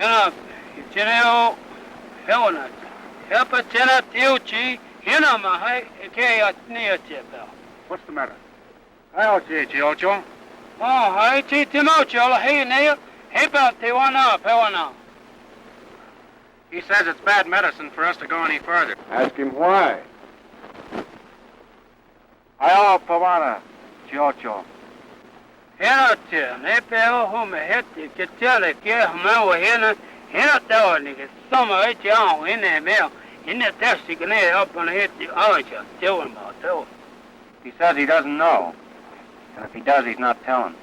Hena, Cheneo, Helena, Helpa Chena Tiuchi, Hena Mahai, Ekea Neatibel. What's the matter? I'll see Chiocho. Oh, I see Timocho, hey, Nail, hey, about Tiwana, Pewana. He says it's bad medicine for us to go any further. Ask him why. I'll Pavana, Chiocho. Hena, Nepel, whom a hit, you could tell a care, Mawa Hena, Hena Tony, some of it young in the mail, in the test, you can help on hit the archer, tell him about that. He says he doesn't know. And if he does, he's not telling.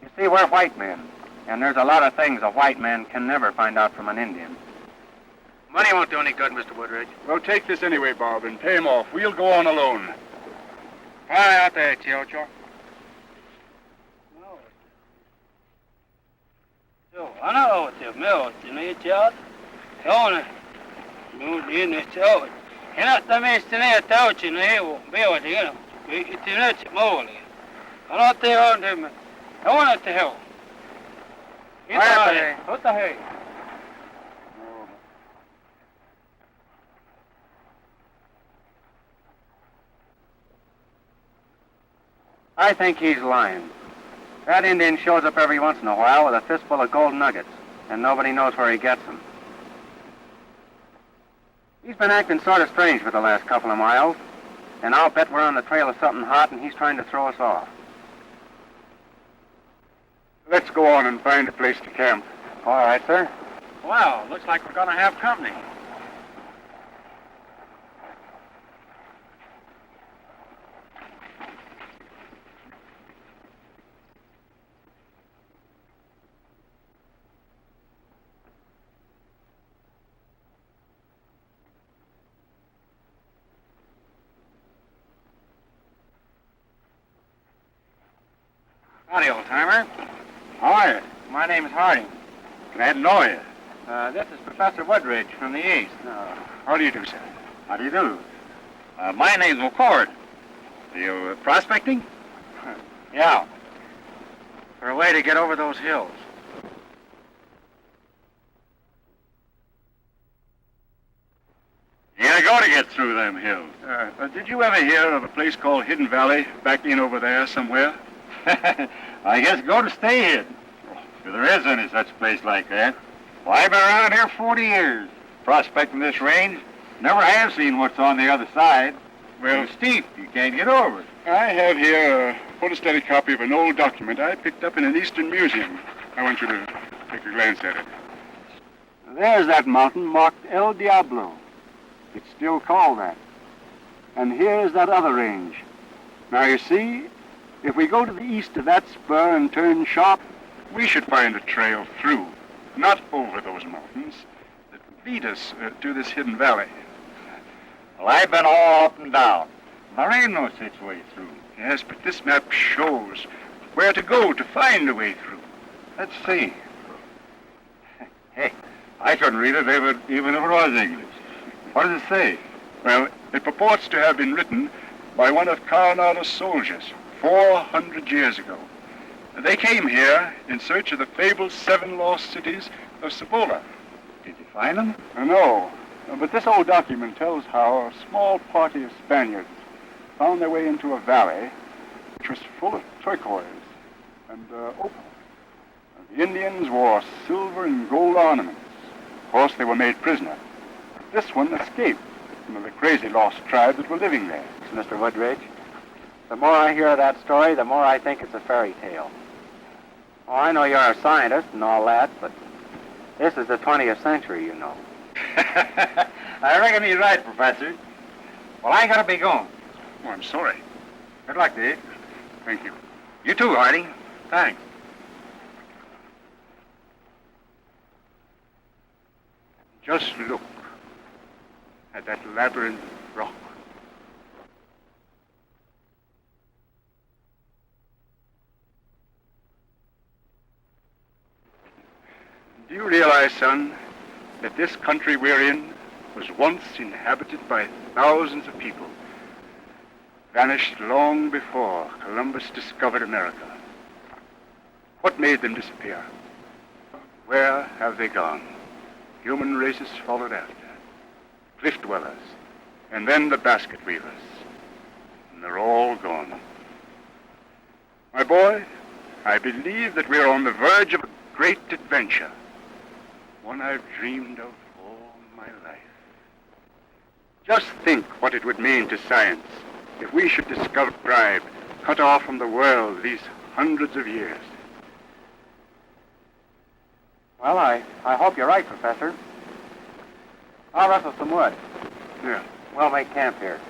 You see, we're white men. And there's a lot of things a white man can never find out from an Indian. Money won't do any good, Mr. Woodridge. Well, take this anyway, Bob, and pay him off. We'll go on alone. Hi, out there, Chiocho. So, I know what the mill, you need to tell him. No, you need to tell it. And that's the means to need to tell you, and he will be able to get him. It's in it, more. I don't think I'll do it. I want it to help. What the heck? I think he's lying. That Indian shows up every once in a while with a fistful of gold nuggets, and nobody knows where he gets them. He's been acting sort of strange for the last couple of miles, and I'll bet we're on the trail of something hot, and he's trying to throw us off. Let's go on and find a place to camp. All right, sir. Wow, looks like we're going to have company. Howdy, old-timer. How are you? My name's Harding. Glad to know you. This is Professor Woodridge from the East. How do you do, sir? How do you do? My name's McCord. Are you prospecting? Yeah. For a way to get over those hills. You gotta go to get through them hills. Did you ever hear of a place called Hidden Valley back in over there somewhere? I guess go to stay hid. If there is any such place like that. Well, I've been around here 40 years, prospecting this range. Never have seen what's on the other side. Well, it's steep. You can't get over it. I have here a photostatic copy of an old document I picked up in an Eastern museum. I want you to take a glance at it. There's that mountain marked El Diablo. It's still called that. And here's that other range. Now, you see, if we go to the east of that spur and turn sharp, we should find a trail through, not over those mountains, that lead us to this hidden valley. Well, I've been all up and down. There ain't no such way through. Yes, but this map shows where to go to find a way through. Let's see. Hey, I couldn't read it even if it was English. What does it say? Well, it purports to have been written by one of Coronato's soldiers 400 years ago. They came here in search of the fabled 7 lost cities of Cibola. Did you find them? No, but this old document tells how a small party of Spaniards found their way into a valley which was full of turquoise and opal. The Indians wore silver and gold ornaments. Of course, they were made prisoner. This one escaped from the crazy lost tribe that were living there. Mr. Woodridge, the more I hear of that story, the more I think it's a fairy tale. Oh, I know you're a scientist and all that, but this is the 20th century, you know. I reckon he's right, Professor. Well, I gotta be going. Oh, I'm sorry. Good luck, Dave. Thank you. You too, Harding. Thanks. Just look at that labyrinth of rock. Do you realize, son, that this country we're in was once inhabited by thousands of people, vanished long before Columbus discovered America? What made them disappear? Where have they gone? Human races followed after. Cliff dwellers, and then the basket weavers. And they're all gone. My boy, I believe that we're on the verge of a great adventure. One I've dreamed of all my life. Just think what it would mean to science if we should discover a tribe cut off from the world these hundreds of years. Well, I hope you're right, Professor. I'll rustle some wood. Yeah. We'll make camp here.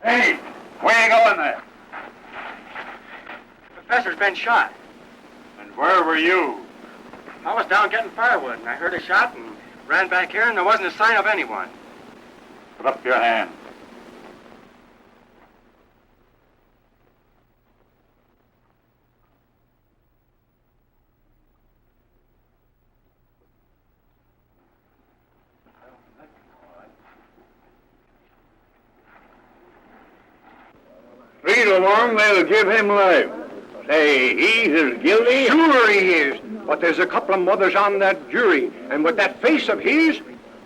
Hey, where you going there? The professor's been shot. And where were you? I was down getting firewood, and I heard a shot and ran back here, and there wasn't a sign of anyone. Put up your hand. Read along, they'll give him life. Say, he's as guilty? Sure he is. But there's a couple of mothers on that jury, and with that face of his,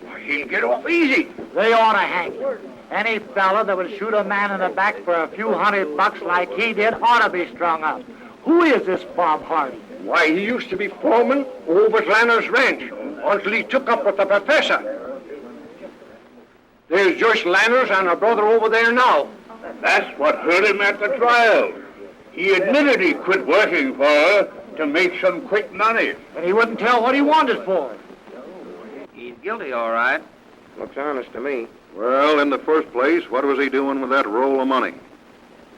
why, he'll get off easy. They ought to hang him. Any fella that would shoot a man in the back for a few $100 like he did ought to be strung up. Who is this Bob Hardy? Why, he used to be foreman over at Lanner's Ranch until he took up with the professor. There's Joyce Lanners and her brother over there now. That's what hurt him at the trial. He admitted he quit working for her to make some quick money. And he wouldn't tell what he wanted for. He's guilty, all right. Looks honest to me. Well, in the first place, what was he doing with that roll of money?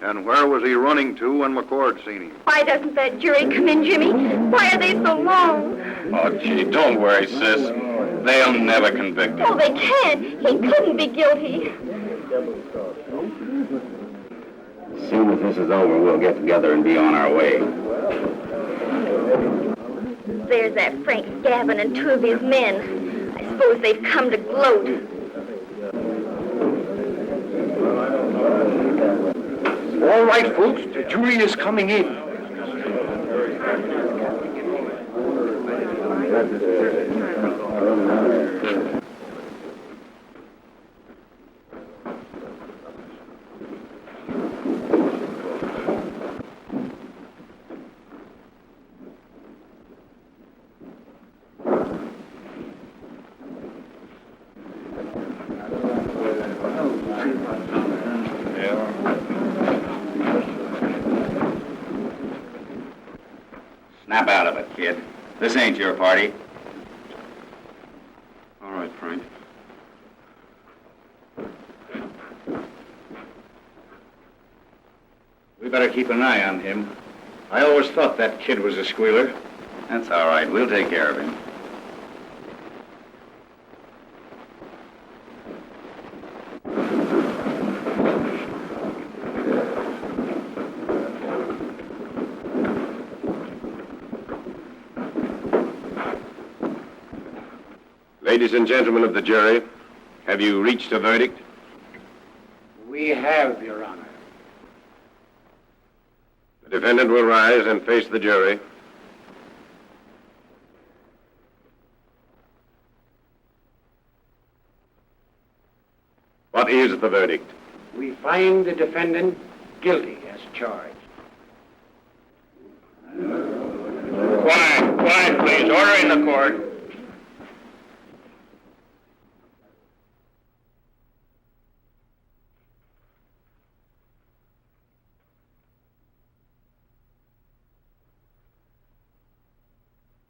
And where was he running to when McCord seen him? Why doesn't that jury come in, Jimmy? Why are they so long? Oh, gee, don't worry, sis. They'll never convict him. Oh, they can't. He couldn't be guilty. As soon as this is over, we'll get together and be on our way. There's that Frank Gavin and two of his men. I suppose they've come to gloat. All right, folks, the jury is coming in. Snap out of it, kid. This ain't your party. All right, Frank. We better keep an eye on him. I always thought that kid was a squealer. That's all right. We'll take care of him. Ladies and gentlemen of the jury, have you reached a verdict? We have, Your Honor. The defendant will rise and face the jury. What is the verdict? We find the defendant guilty as charged. Quiet, quiet, please. Order in the court.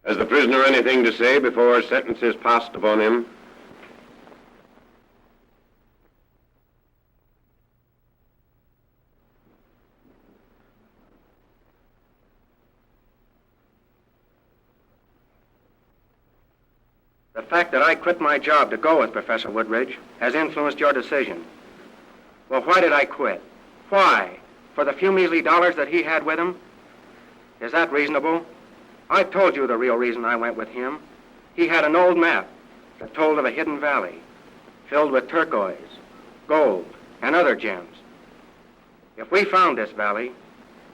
Has the prisoner anything to say before sentence is passed upon him? The fact that I quit my job to go with Professor Woodridge has influenced your decision. Well, why did I quit? Why? For the few measly dollars that he had with him? Is that reasonable? I told you the real reason I went with him. He had an old map that told of a hidden valley filled with turquoise, gold, and other gems. If we found this valley,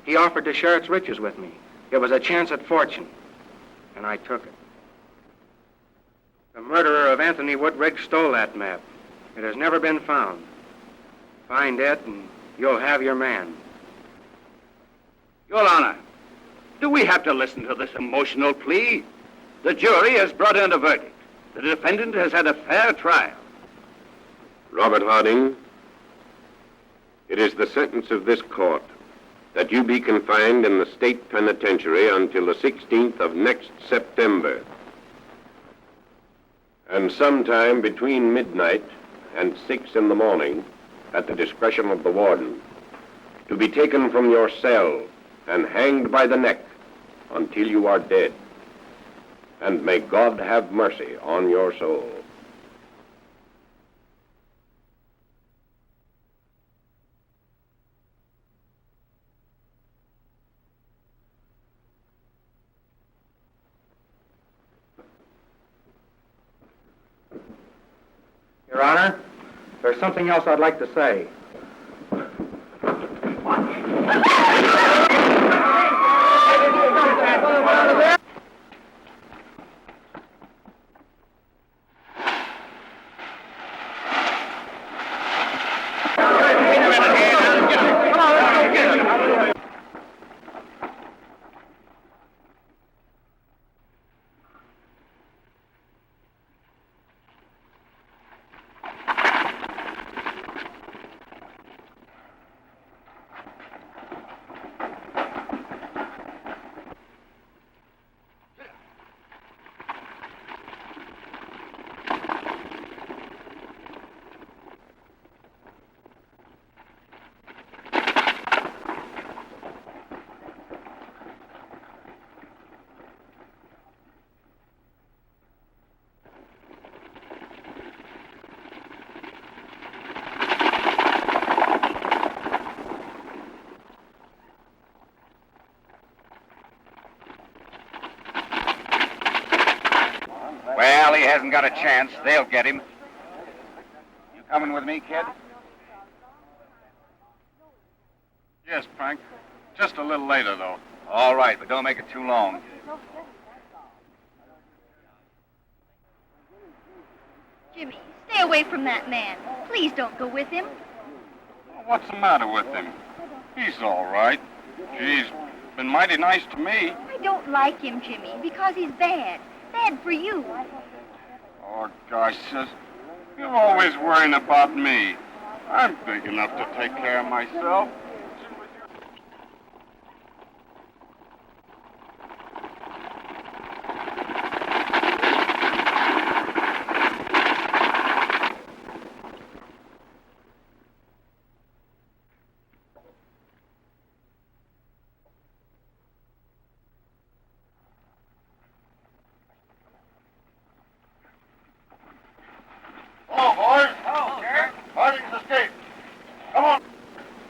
he offered to share its riches with me. It was a chance at fortune, and I took it. The murderer of Anthony Woodridge stole that map. It has never been found. Find it, and you'll have your man. Your Honor, do we have to listen to this emotional plea? The jury has brought in a verdict. The defendant has had a fair trial. Robert Harding, it is the sentence of this court that you be confined in the state penitentiary until the 16th of next September. And sometime between midnight and 6 in the morning, at the discretion of the warden, to be taken from your cell and hanged by the neck until you are dead. And may God have mercy on your soul. Your Honor, there's something else I'd like to say. Well, he hasn't got a chance. They'll get him. You coming with me, kid? Yes, Frank. Just a little later, though. All right, but don't make it too long. Jimmy, stay away from that man. Please don't go with him. Well, what's the matter with him? He's all right. He's been mighty nice to me. I don't like him, Jimmy, because he's bad. Bad for you. Oh, gosh, sis. You're always worrying about me. I'm big enough to take care of myself. Oh, boys. Oh, sir. Harding's escaped. Come on.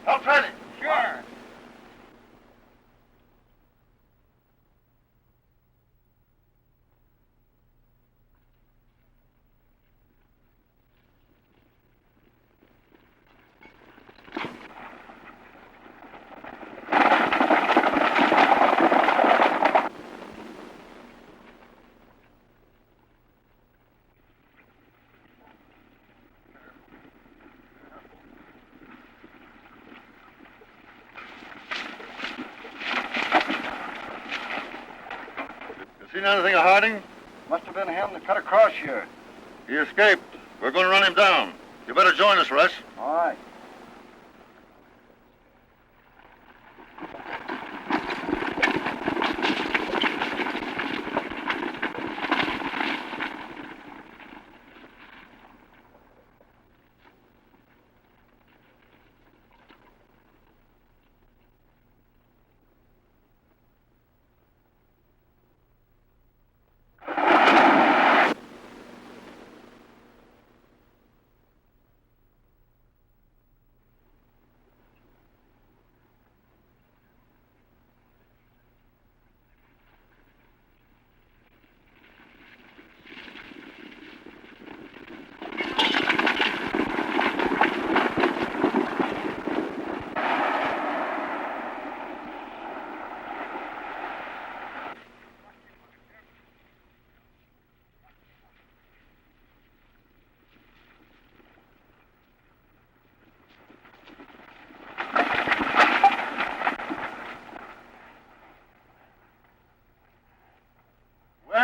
Help try it. Sure. Seen anything of Harding? Must have been him that cut across here. He escaped. We're going to run him down. You better join us, Russ. All right.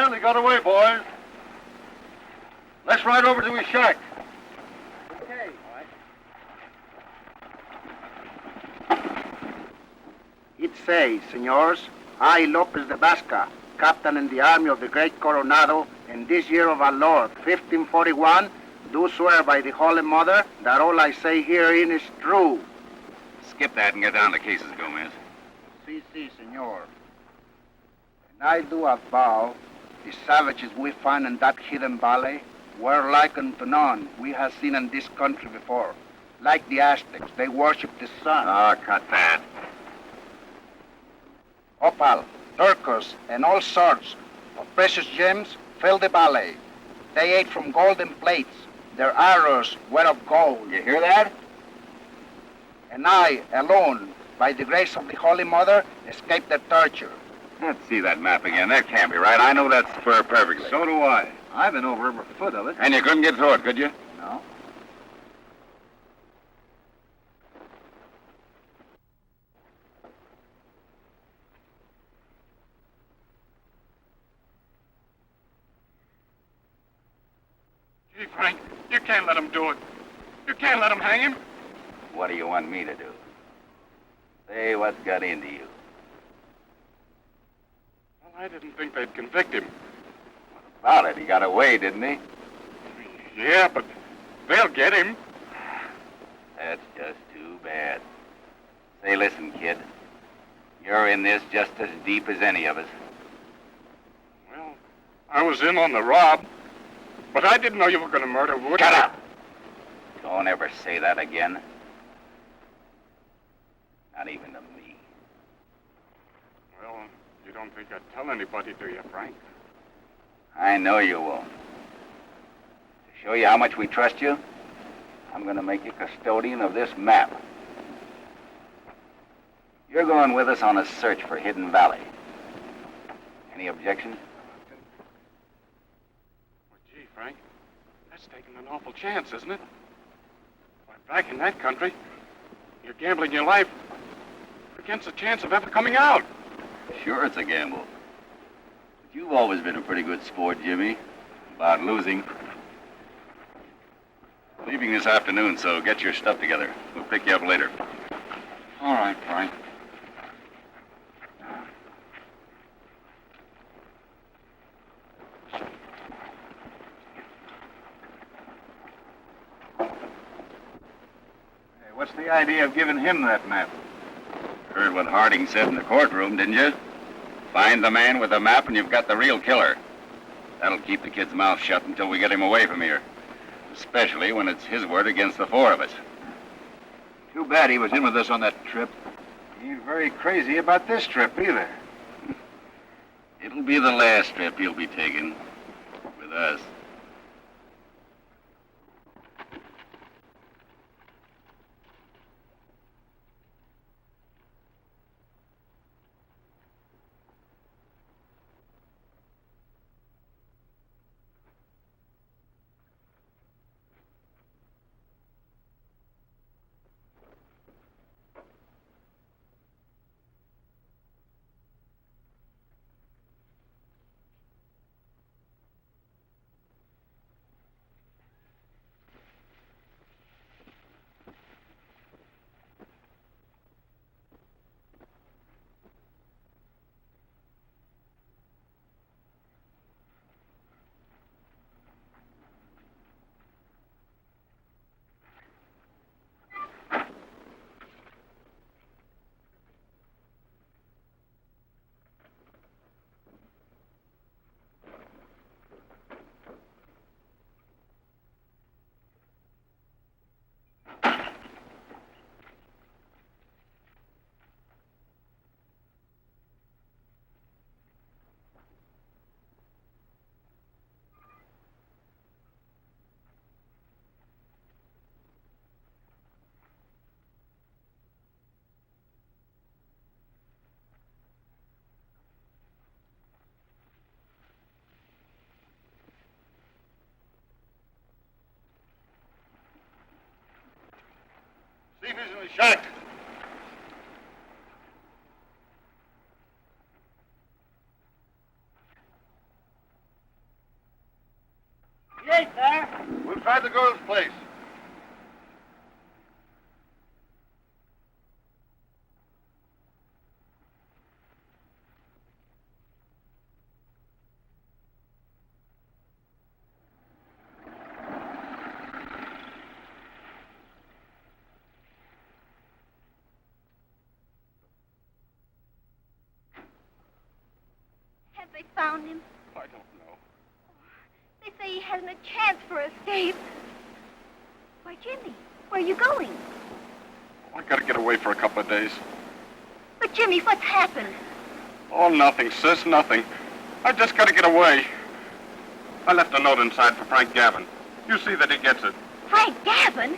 Well, he got away, boys. Let's ride over to his shack. Okay. It says, senors, I, Lopez de Basca, captain in the army of the great Coronado, in this year of our Lord, 1541, do swear by the Holy Mother that all I say herein is true. Skip that and get down to cases, Gomez. Si, senor. And I do avow the savages we find in that hidden valley were like unto none we have seen in this country before. Like the Aztecs, they worship the sun. Oh, cut that. Opal, turquoise, and all sorts of precious gems fill the valley. They ate from golden plates. Their arrows were of gold. You hear that? And I, alone, by the grace of the Holy Mother, escaped their torture. Let's see that map again. That can't be right. I know that spur perfectly. So do I. I've been over every foot of it. And you couldn't get through it, could you? No. Gee, Frank, you can't let him do it. You can't let him hang him. What do you want me to do? Say what's got into you. Well, I didn't think they'd convict him. About it, he got away, didn't he? Yeah, but they'll get him. That's just too bad. Say, listen, kid. You're in this just as deep as any of us. Well, I was in on the rob, but I didn't know you were going to murder Wood. Shut up! Don't ever say that again. Not even to me. Well, you don't think I'd tell anybody, do you, Frank? I know you won't. To show you how much we trust you, I'm going to make you custodian of this map. You're going with us on a search for Hidden Valley. Any objections? Well, gee, Frank, that's taking an awful chance, isn't it? Why, back in that country, you're gambling your life against the chance of ever coming out. Sure, it's a gamble. But you've always been a pretty good sport, Jimmy. About losing. Leaving this afternoon, so get your stuff together. We'll pick you up later. All right, Frank. Hey, what's the idea of giving him that map? Heard what Harding said in the courtroom, didn't you? Find the man with the map and you've got the real killer. That'll keep the kid's mouth shut until we get him away from here. Especially when it's his word against the four of us. Too bad he was in with us on that trip. He ain't very crazy about this trip either. It'll be the last trip he'll be taking. With us. See if he's in the shack. gate there. We'll try the girl's place. Have they found him? I don't know. They say he hasn't a chance for escape. Why, Jimmy, where are you going? I gotta get away for a couple of days. But, Jimmy, what's happened? Oh, nothing, sis, nothing. I just gotta get away. I left a note inside for Frank Gavin. You see that he gets it. Frank Gavin?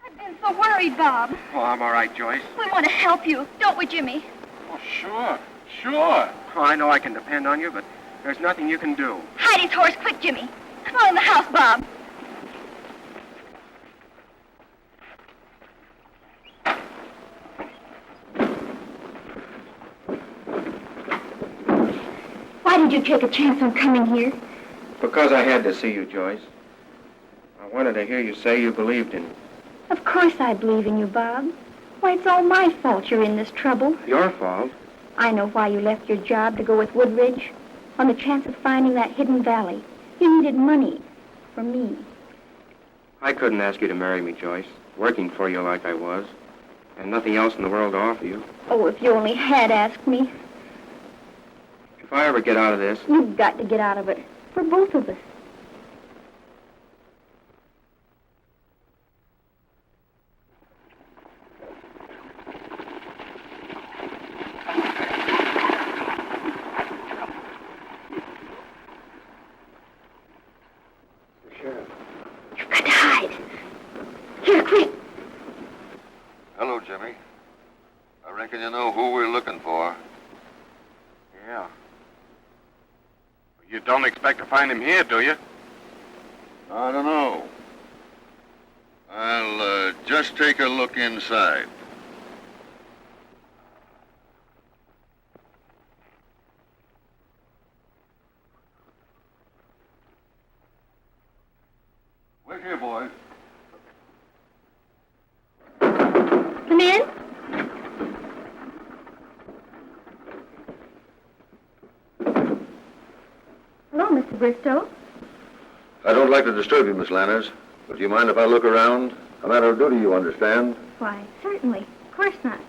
I've been so worried, Bob. Oh, I'm all right, Joyce. We want to help you, don't we, Jimmy? Oh, sure, sure. Oh, I know I can depend on you, but there's nothing you can do. Hide his horse quick, Jimmy. Come on in the house, Bob. Why did you take a chance on coming here? Because I had to see you, Joyce. I wanted to hear you say you believed in me. Of course I believe in you, Bob. Why, it's all my fault you're in this trouble. Your fault? I know why you left your job to go with Woodridge. On the chance of finding that hidden valley. You needed money. For me. I couldn't ask you to marry me, Joyce. Working for you like I was. And nothing else in the world to offer you. Oh, if you only had asked me. If I ever get out of this... You've got to get out of it. For both of us. You've got to hide. Here, quick. Hello, Jimmy. I reckon you know who we're looking for. Yeah. You don't expect to find him here, do you? I don't know. I'll just take a look inside. Wait here, boys. Come in. Hello, Mr. Bristow. I don't like to disturb you, Miss Lanners, but do you mind if I look around? A matter of duty, you understand? Why, certainly. Of course not.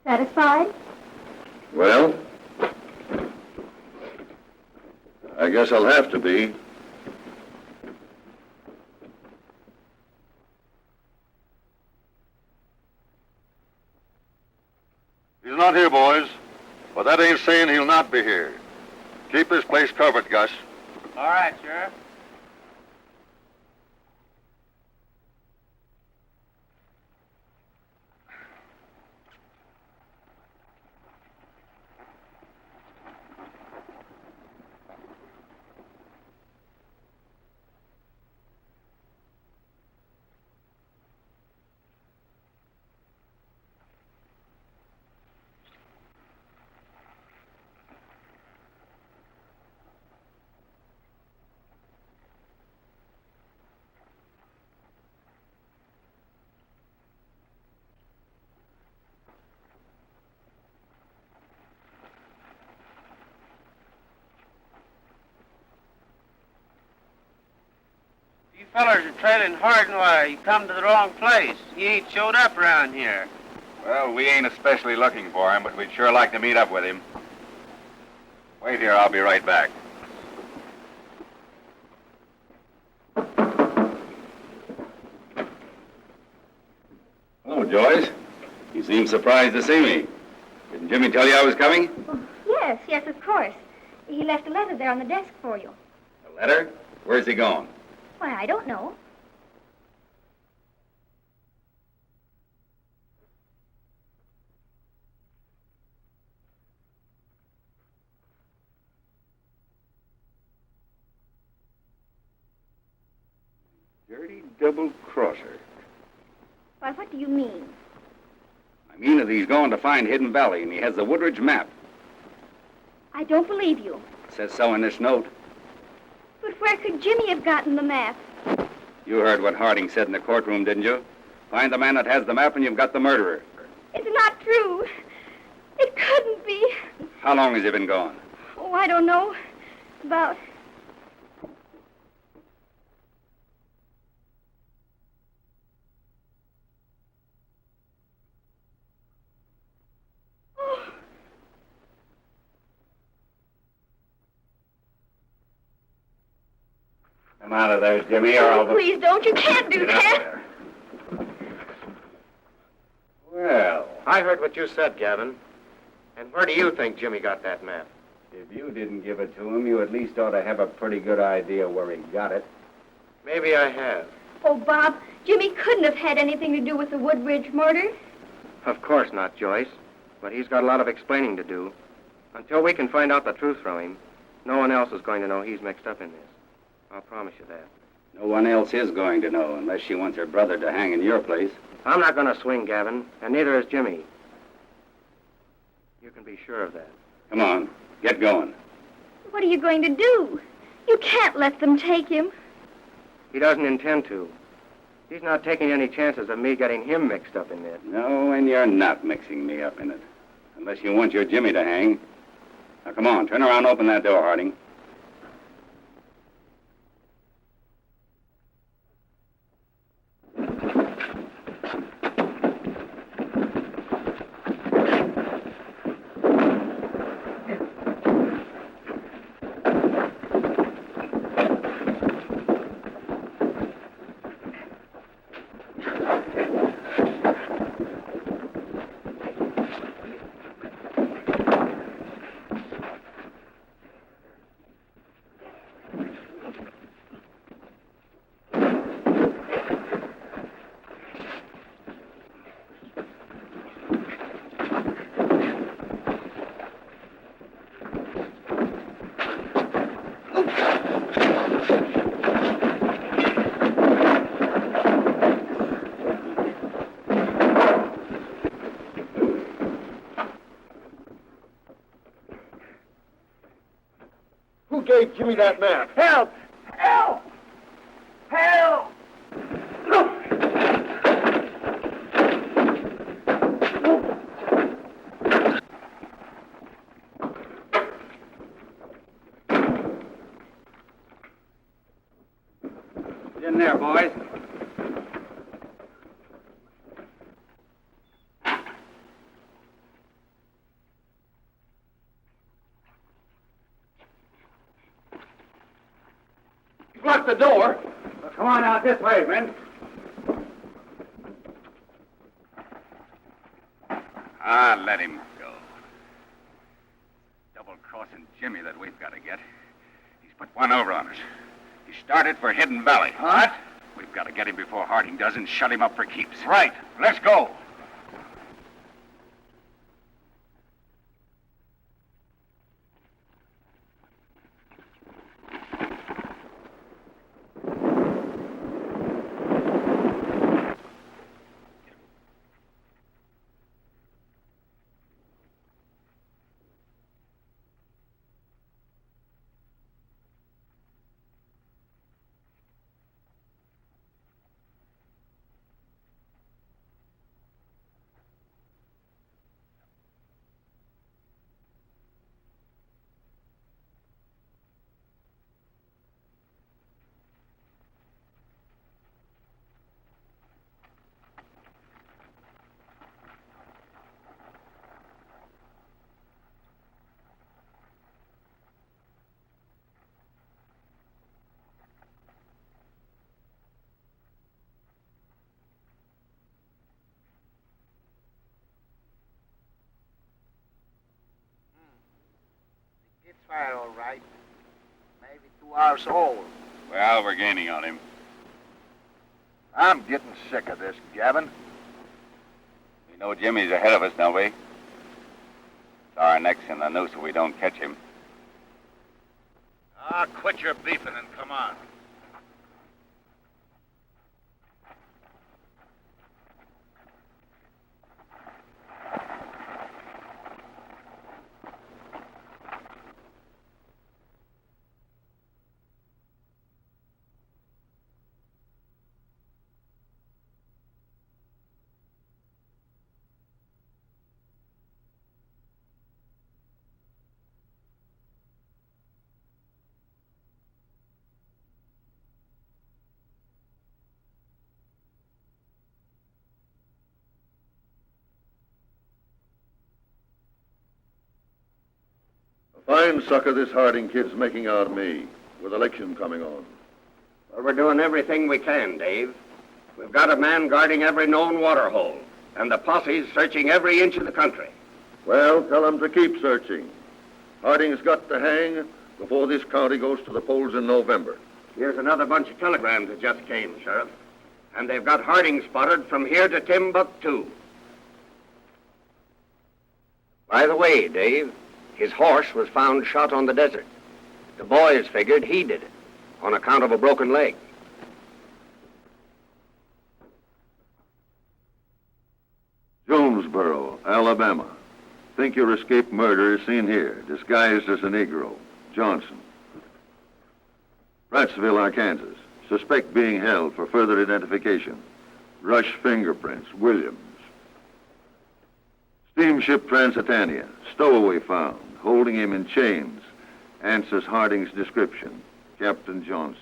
Satisfied? Well, I guess I'll have to be. He's not here, boys. But that ain't saying he'll not be here. Keep this place covered, Gus. All right, Sheriff. You fellers are trailing hard and wire. You come to the wrong place. He ain't showed up around here. Well, we ain't especially looking for him, but we'd sure like to meet up with him. Wait here, I'll be right back. Hello, Joyce. You seem surprised to see me. Didn't Jimmy tell you I was coming? Oh, yes, of course. He left a letter there on the desk for you. A letter? Where's he going? Why, I don't know. Dirty double-crosser. Why, what do you mean? I mean that he's going to find Hidden Valley, and he has the Woodridge map. I don't believe you. It says so in this note. But where could Jimmy have gotten the map? You heard what Harding said in the courtroom, didn't you? Find the man that has the map, and you've got the murderer. It's not true. It couldn't be. How long has he been gone? Oh, I don't know. About... Come out of there, Jimmy, or I'll... Please don't. You can't do that. Well, I heard what you said, Gavin. And where do you think Jimmy got that map? if you didn't give it to him, you at least ought to have a pretty good idea where he got it. Maybe I have. Oh, Bob, Jimmy couldn't have had anything to do with the Woodridge murder. Of course not, Joyce. But he's got a lot of explaining to do. Until we can find out the truth from him, no one else is going to know he's mixed up in this. I'll promise you that. No one else is going to know unless she wants her brother to hang in your place. I'm not going to swing, Gavin, and neither is Jimmy. You can be sure of that. Come on, get going. What are you going to do? You can't let them take him. He doesn't intend to. He's not taking any chances of me getting him mixed up in this. No, and you're not mixing me up in it. Unless you want your Jimmy to hang. Now, come on, turn around and open that door, Harding. Who gave Jimmy that map? Help! Help! Help! Get in there, boys. Lock the door. Well, come on out this way, men. Let him go. Double-crossing Jimmy that we've got to get. He's put one over on us. He started for Hidden Valley. What? We've got to get him before Harding does and shut him up for keeps. Right. Let's go. It's fire, all right. Maybe 2 hours old. Well, we're gaining on him. I'm getting sick of this, Gavin. We know Jimmy's ahead of us, don't we? It's our neck's in the noose so we don't catch him. Ah, quit your beefing and come on. Fine sucker this Harding kid's making out of me, with election coming on. Well, we're doing everything we can, Dave. We've got a man guarding every known water hole, and the posse's searching every inch of the country. Well, tell them to keep searching. Harding's got to hang before this county goes to the polls in November. Here's another bunch of telegrams that just came, Sheriff. And they've got Harding spotted from here to Timbuktu. By the way, Dave, his horse was found shot on the desert. The boys figured he did it, on account of a broken leg. Jonesboro, Alabama. Think your escaped murderer is seen here, disguised as a Negro. Johnson. Prattsville, Arkansas. Suspect being held for further identification. Rush fingerprints, Williams. Steamship Transitania. Stowaway found, holding him in chains. Answers Harding's description. Captain Johnson.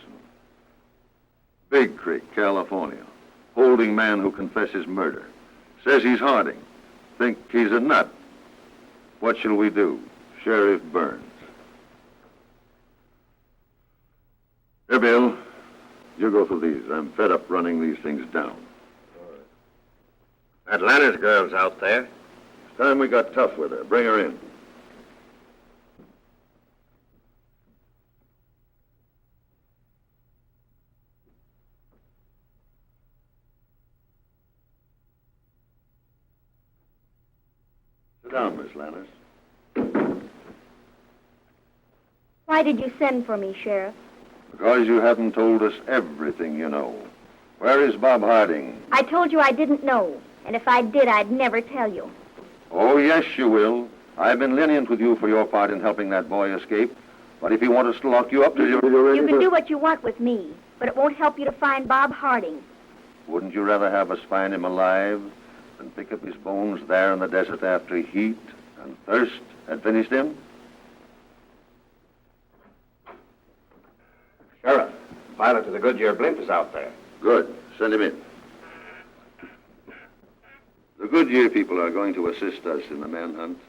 Big Creek, California. Holding man who confesses murder. Says he's Harding. Think he's a nut. What shall we do? Sheriff Burns. Here, Bill. You go through these. I'm fed up running these things down. Atlanta's girl's out there. It's time we got tough with her. Bring her in. Sit down, Miss Lannis. Why did you send for me, Sheriff? Because you haven't told us everything you know. Where is Bob Harding? I told you I didn't know. And if I did, I'd never tell you. Oh, yes, you will. I've been lenient with you for your part in helping that boy escape. But if you want us to lock you up till you're ready You can do what you want with me, but it won't help you to find Bob Harding. Wouldn't you rather have us find him alive than pick up his bones there in the desert after heat and thirst had finished him? Sheriff, the pilot of the Goodyear blimp is out there. Good. Send him in. The Goodyear people are going to assist us in the manhunt.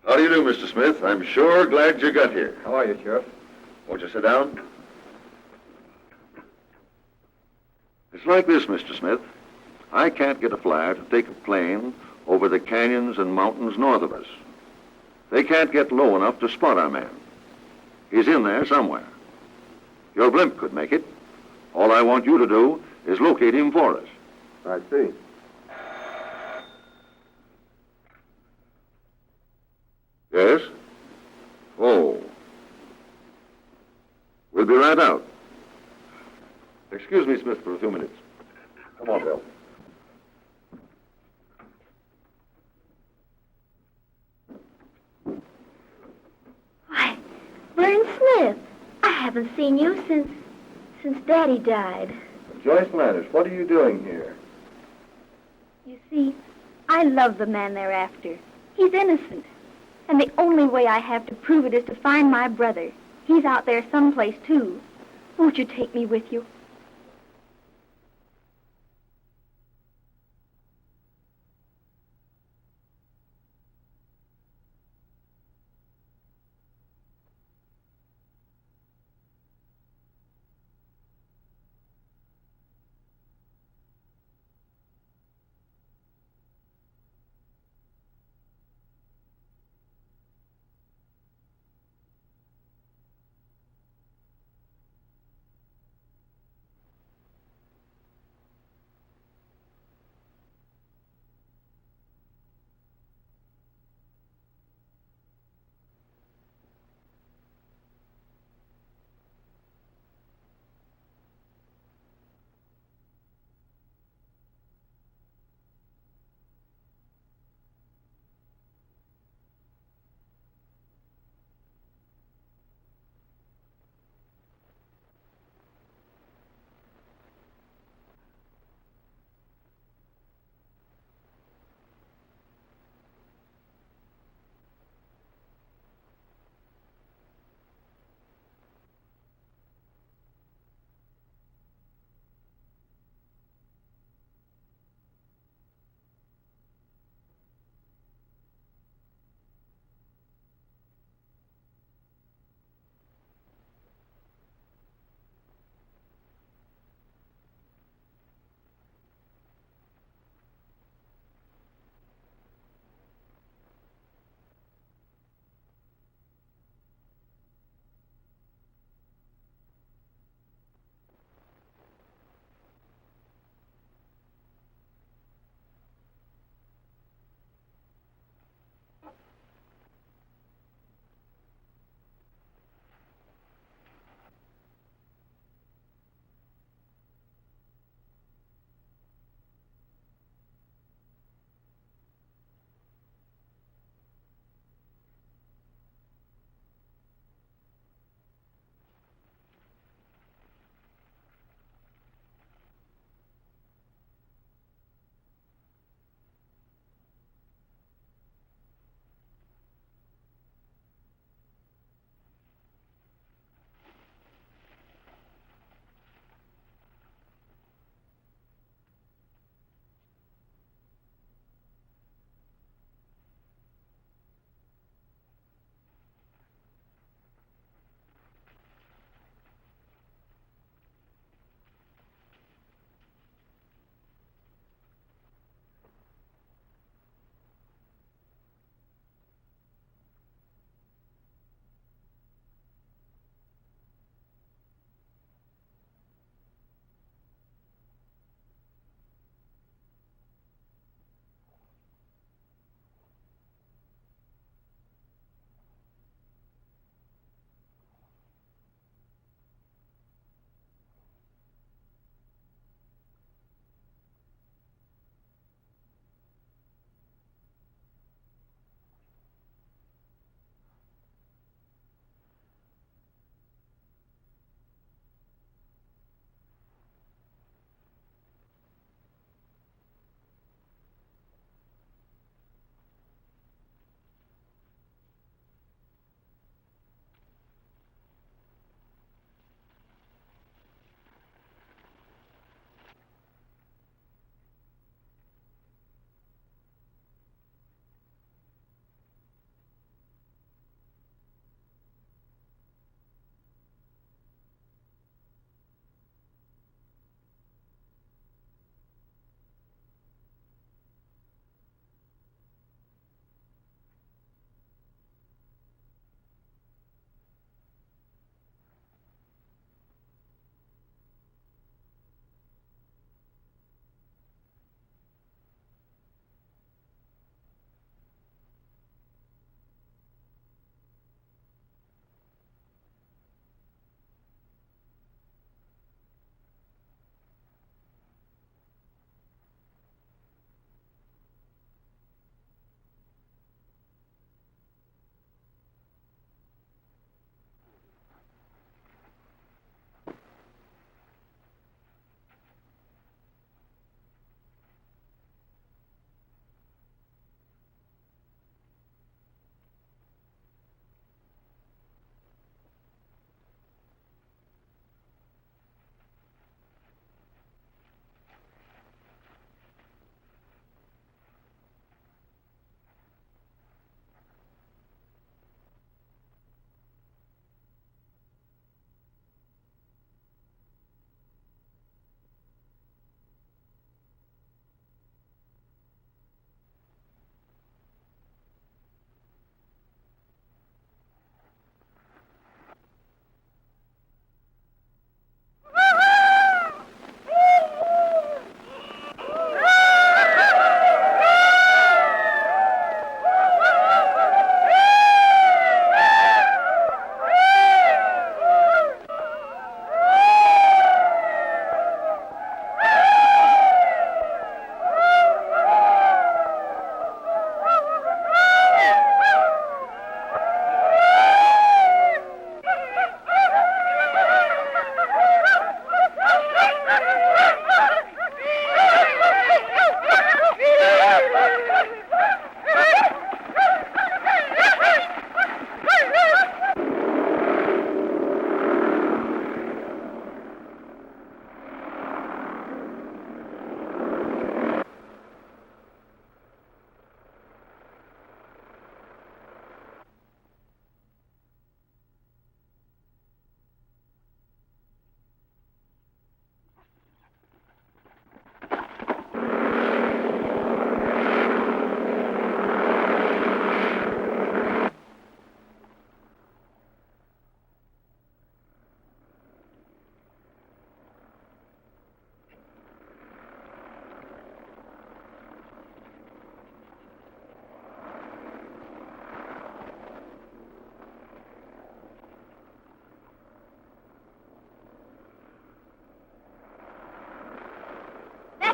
How do you do, Mr. Smith? I'm sure glad you got here. How are you, Sheriff? Won't you sit down? It's like this, Mr. Smith. I can't get a flyer to take a plane over the canyons and mountains north of us. They can't get low enough to spot our man. He's in there somewhere. Your blimp could make it. All I want you to do is locate him for us. I see. Yes? Oh. We'll be right out. Excuse me, Smith, for a few minutes. Come on, Bill. Why, Vern Smith, I haven't seen you since Daddy died. Joyce Landis, what are you doing here? You see, I love the man they're after. He's innocent. And the only way I have to prove it is to find my brother. He's out there someplace, too. Won't you take me with you?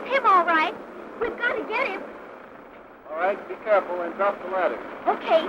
him, all right. We've got to get him. All right, be careful and drop the ladder. Okay.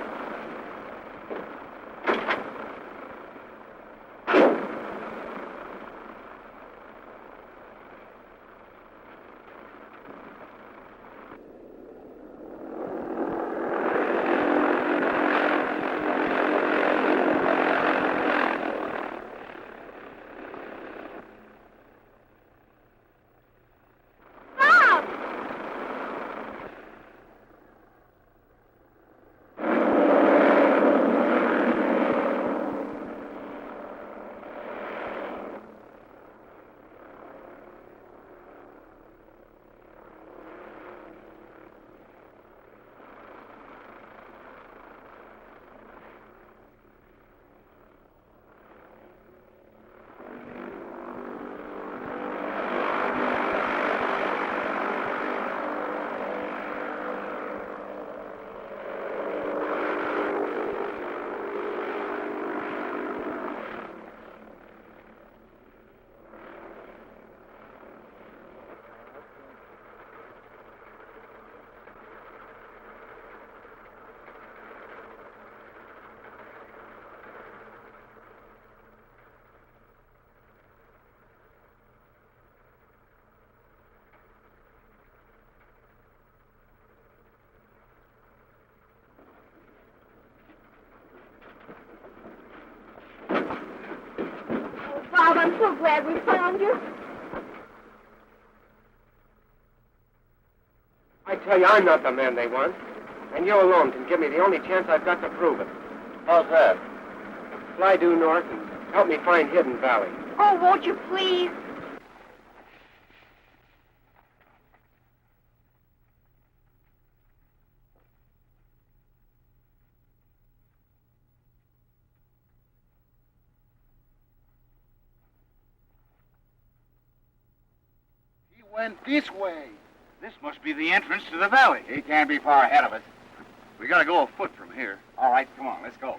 Bob, I'm so glad we found you. I tell you, I'm not the man they want. And you alone can give me the only chance I've got to prove it. How's that? Fly due north and help me find Hidden Valley. Oh, won't you please? He went this way. This must be the entrance to the valley. He can't be far ahead of us. We gotta go afoot from here. All right, come on, let's go.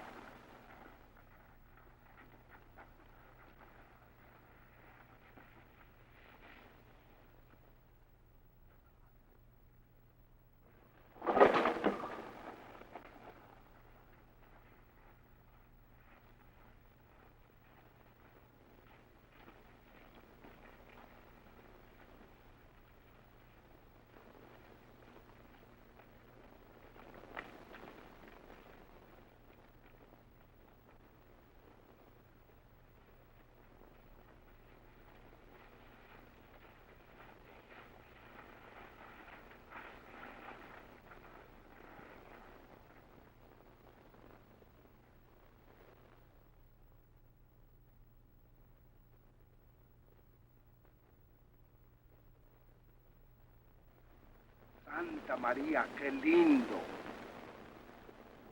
Santa Maria, qué lindo.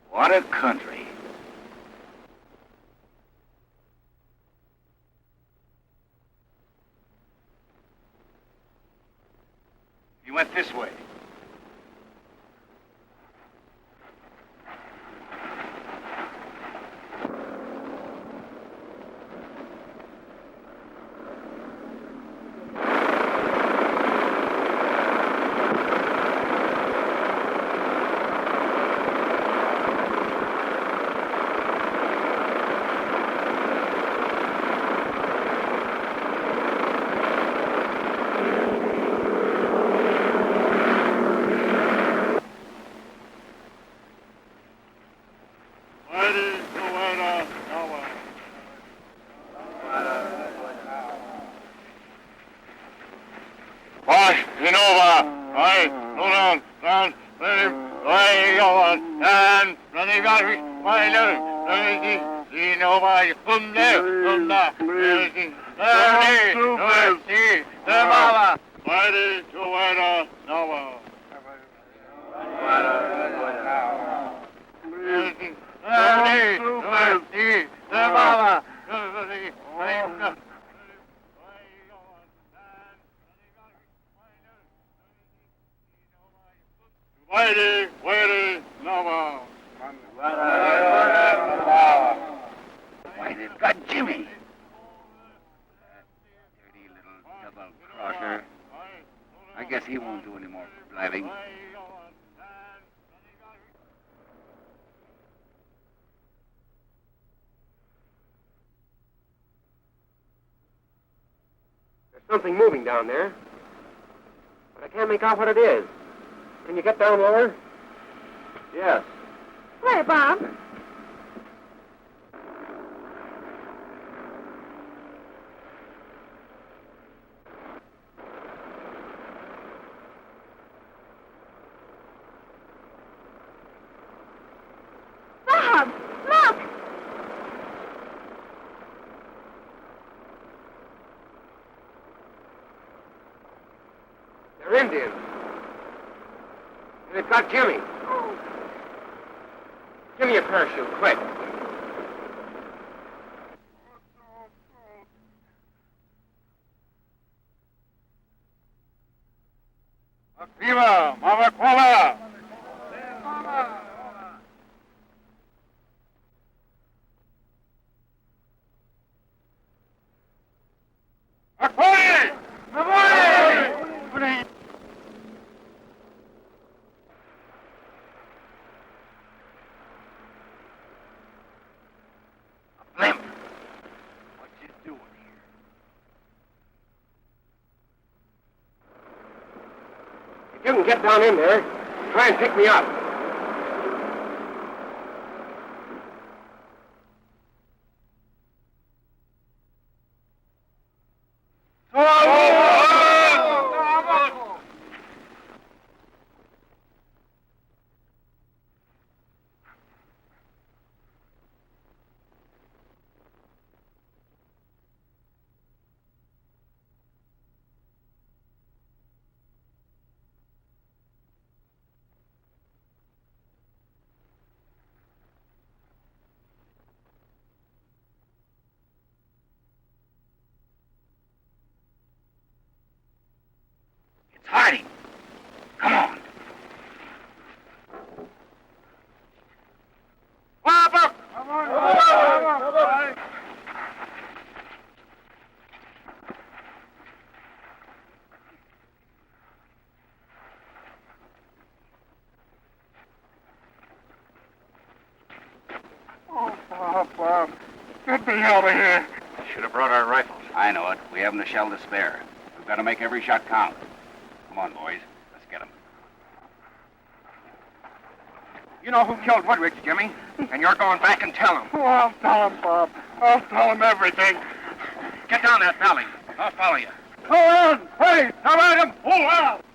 What a country. He went this way. Why, they've got Jimmy. That dirty little double-crosser. I guess he won't do any more blabbing. There's something moving down there, but I can't make out what it is. Can you get down lower? Yes. Where, Bob? Bob, look! They're Indians. And they've got Jimmy. Give me a parachute, quick. Viva, Mama Cola! If you can get down in there, try and pick me up. It's hiding. Come on. Bob, get me out of here. Should have brought our rifles. I know it. We haven't a shell to spare. We've got to make every shot count. Come on, boys. Let's get them. You know who killed Woodridge, Jimmy? And you're going back and tell him. Oh, I'll tell him, Bob. I'll tell him everything. Get down that valley. I'll follow you. Go on! Hey, now let him pull out!